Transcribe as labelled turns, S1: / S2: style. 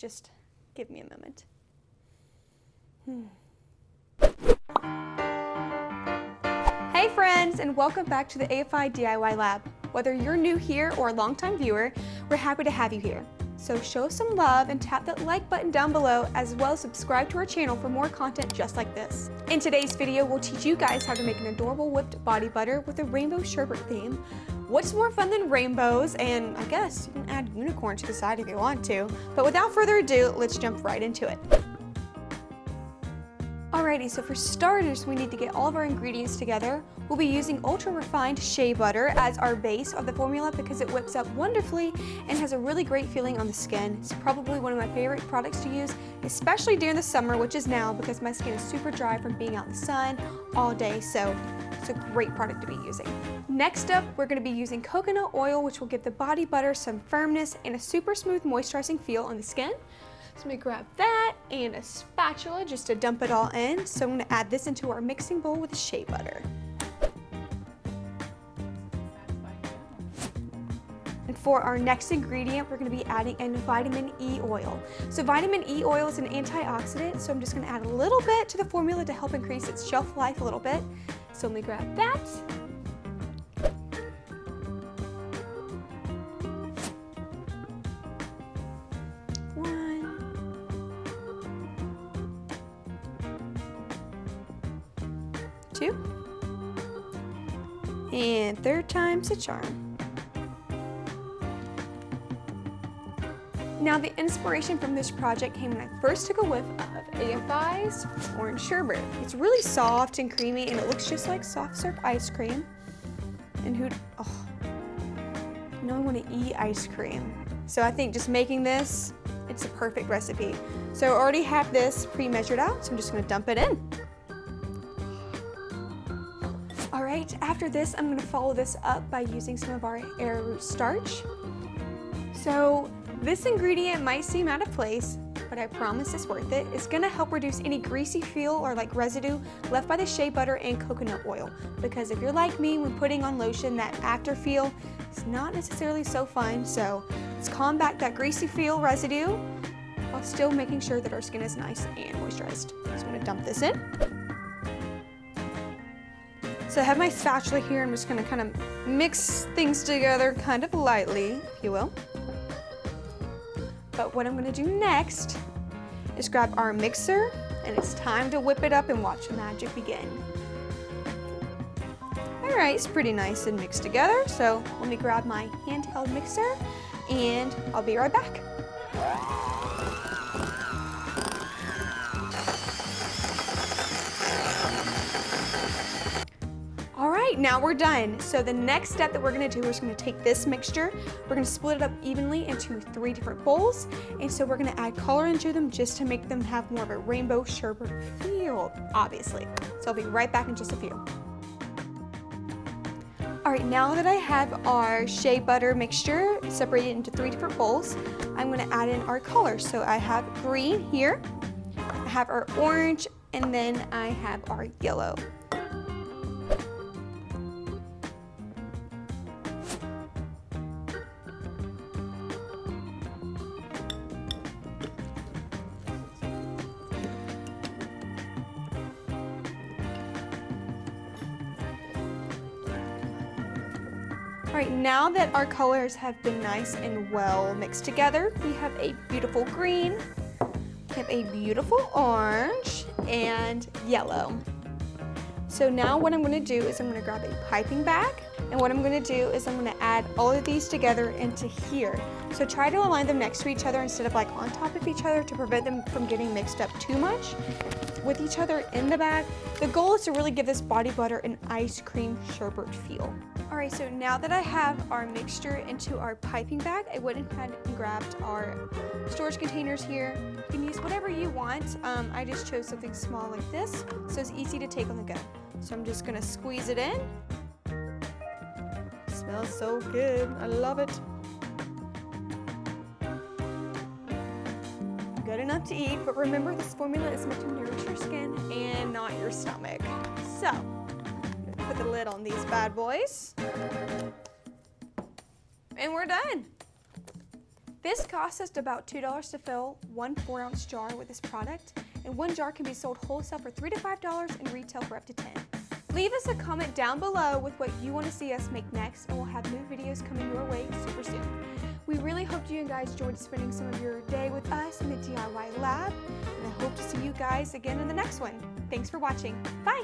S1: Just give me a moment. Hey friends, and welcome back to the AFI DIY Lab. Whether you're new here or a longtime viewer, we're happy to have you here. So show some love and tap that like button down below, as well as subscribe to our channel for more content just like this. In today's video, we'll teach you guys how to make an adorable whipped body butter with a rainbow sherbet theme. What's more fun than rainbows? And I guess you can add unicorn to the side if you want to. But without further ado, let's jump right into it. Alrighty, so for starters, we need to get all of our ingredients together. We'll be using ultra refined shea butter as our base of the formula because it whips up wonderfully and has a really great feeling on the skin. It's probably one of my favorite products to use, especially during the summer, which is now because my skin is super dry from being out in the sun all day, so it's a great product to be using. Next up, we're going to be using coconut oil, which will give the body butter some firmness and a super smooth moisturizing feel on the skin. So let me grab that and a spatula just to dump it all in. So I'm going to add this into our mixing bowl with the shea butter. And for our next ingredient, we're going to be adding in vitamin E oil. So vitamin E oil is an antioxidant, so I'm just going to add a little bit to the formula to help increase its shelf life a little bit. So let me grab that. And third time's a charm. Now the inspiration from this project came when I first took a whiff of AFI's orange sherbet. It's really soft and creamy and it looks just like soft serve ice cream. And now I want to eat ice cream. So I think just making this, it's a perfect recipe. So I already have this pre-measured out, so I'm just going to dump it in. Alright, after this, I'm going to follow this up by using some of our arrowroot starch. So this ingredient might seem out of place, but I promise it's worth it. It's going to help reduce any greasy feel or like residue left by the shea butter and coconut oil. Because if you're like me, when putting on lotion, that after feel is not necessarily so fun. So let's combat that greasy feel residue while still making sure that our skin is nice and moisturized. So I'm going to dump this in. So I have my spatula here. I'm just going to kind of mix things together kind of lightly, if you will. But what I'm going to do next is grab our mixer, and it's time to whip it up and watch the magic begin. All right, it's pretty nice and mixed together. So let me grab my handheld mixer, and I'll be right back. Now we're done. So the next step that we're going to do is going to take this mixture, we're going to split it up evenly into 3 different bowls, and so we're going to add color into them just to make them have more of a rainbow sherbet feel, obviously. So I'll be right back in just a few. All right, now that I have our shea butter mixture separated into 3 different bowls, I'm going to add in our colors. So I have green here, I have our orange, and then I have our yellow. All right, now that our colors have been nice and well mixed together, we have a beautiful green, we have a beautiful orange, and yellow. So now what I'm going to do is I'm going to grab a piping bag, and what I'm going to do is I'm going to add all of these together into here. So try to align them next to each other instead of like on top of each other to prevent them from getting mixed up too much with each other in the bag. The goal is to really give this body butter an ice cream sherbet feel. All right, so now that I have our mixture into our piping bag, I went ahead and grabbed our storage containers here. You can use whatever you want. I just chose something small like this, so it's easy to take on the go. So I'm just gonna squeeze it in. Smells so good, I love it. Good enough to eat, but remember this formula is meant to nourish your skin and not your stomach. So, put the lid on these bad boys. And we're done. This costs us about $2 to fill one 4-ounce jar with this product, and one jar can be sold wholesale for $3 to $5 and retail for up to $10. Leave us a comment down below with what you want to see us make next, and we'll have new videos coming your way super soon. We really hope you guys enjoyed spending some of your day with us in the DIY lab, and I hope to see you guys again in the next one. Thanks for watching. Bye!